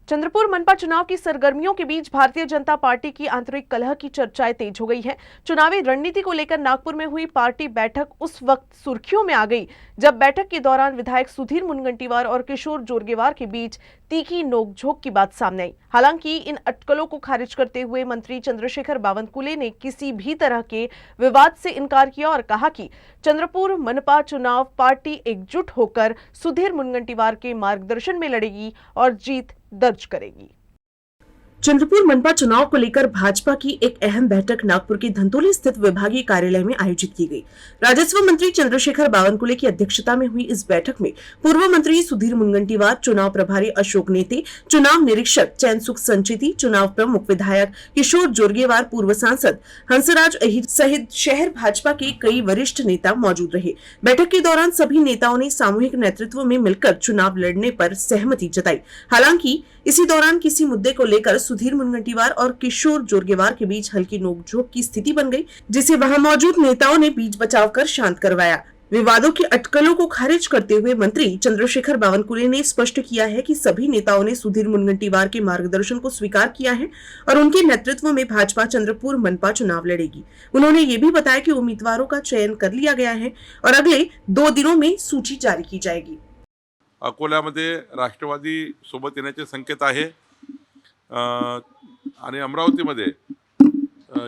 चंद्रपुर मनपा चुनाव की सरगर्मियों के बीच भारतीय जनता पार्टी की आंतरिक कलह की चर्चाएं तेज हो गई हैं। चुनावी रणनीति को लेकर नागपुर में हुई पार्टी बैठक उस वक्त सुर्खियों में आ गई जब बैठक के दौरान विधायक सुधीर मुनगंटीवार और किशोर जोरगेवार के बीच तीखी नोकझोंक की बात सामने आई। हालांकि इन अटकलों को खारिज करते हुए मंत्री चंद्रशेखर बावनकुले ने किसी भी तरह के विवाद से इनकार किया और कहा कि चंद्रपुर मनपा चुनाव पार्टी एकजुट होकर सुधीर मुनगंटीवार के मार्गदर्शन में लड़ेगी और जीत दर्ज करेगी। चंद्रपुर मनपा चुनाव को लेकर भाजपा की एक अहम बैठक नागपुर के धंतोली स्थित विभागीय कार्यालय में आयोजित की गई। राजस्व मंत्री चंद्रशेखर बावनकुले की अध्यक्षता में हुई इस बैठक में पूर्व मंत्री सुधीर मुनगंटीवार, चुनाव प्रभारी अशोक नेते, चुनाव निरीक्षक चैनसुख संचिति, चुनाव प्रमुख विधायक किशोर जोरगेवार, पूर्व सांसद हंसराज अहिर सहित शहर भाजपा के कई वरिष्ठ नेता मौजूद रहे। बैठक के दौरान सभी नेताओं ने सामूहिक नेतृत्व में मिलकर चुनाव लड़ने पर सहमति जताई। हालांकि इसी दौरान किसी मुद्दे को लेकर सुधीर मुनगंटीवार और किशोर जोरगेवार के बीच हल्की नोकझोंक की स्थिति बन गई, जिसे वहां मौजूद नेताओं ने बीच बचाव कर शांत करवाया। विवादों की अटकलों को खारिज करते हुए मंत्री चंद्रशेखर बावनकुले ने स्पष्ट किया है कि सभी नेताओं ने सुधीर मुनगंटीवार के मार्गदर्शन को स्वीकार किया है और उनके नेतृत्व में भाजपा चंद्रपुर मनपा चुनाव लड़ेगी। उन्होंने ये भी बताया कि उम्मीदवारों का चयन कर लिया गया है और अगले 2 दिनों में सूची जारी की जाएगी। अकोल्यामध्ये राष्ट्रवादी सोबत येण्याचे संकेत आहे आणि अमरावतीमध्ये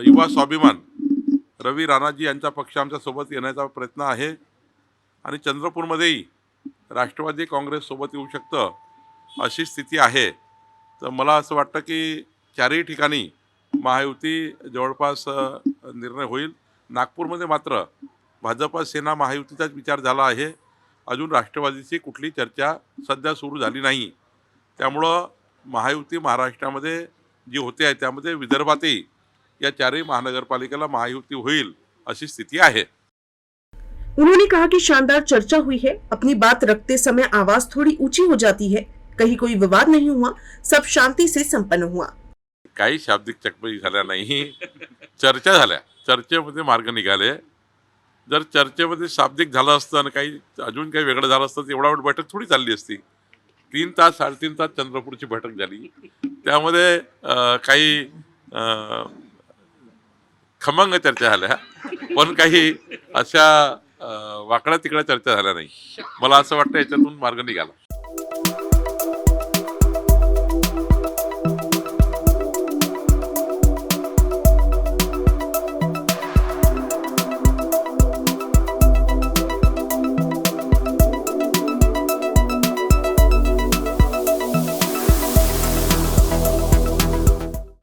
युवा स्वाभिमान रवी राणाजी यांचा पक्ष आमच्या सोबत येण्याचा प्रयत्न आहे आणि चंद्रपूरमध्येही राष्ट्रवादी काँग्रेस सोबत येऊ शकतं अशी स्थिती आहे। तर मला असं वाटतं की चारही ठिकाणी महायुती जवळपास निर्णय होईल। नागपूरमध्ये मात्र भाजपा सेना महायुतीचाच विचार झाला आहे। अजून राष्ट्रवादीची कुठली चर्चा सध्या सुरू झाली नाही। त्यामुळं महायुती महाराष्ट्रामध्ये जी होते आहे त्यामध्ये विदर्भातही या चारही महानगरपालिकेला महायुती होईल अशी स्थिती आहे। उन्होंने कहा कि शानदार चर्चा हुई है। अपनी बात रखते समय आवाज थोड़ी ऊंची हो जाती है। कहीं कोई विवाद नहीं हुआ, सब शांति से संपन्न हुआ। काही शाब्दिक चकमकी झाल्या नाही, चर्चा झाल्या, चर्चेमध्ये मार्ग निघाले। जर चर्चेमध्ये शाब्दिक झालं असतं आणि काही अजून काही वेगळं झालं असतं तर एवढा वेळ बैठक थोडी चालली असती। 3 तास 3.5 तास चंद्रपूरची बैठक झाली। त्यामध्ये काही खमंग चर्चा झाल्या, पण काही अशा वाकड्या तिकड्या चर्चा झाल्या नाही। मला असं वाटतं याच्यातून मार्ग निघाला।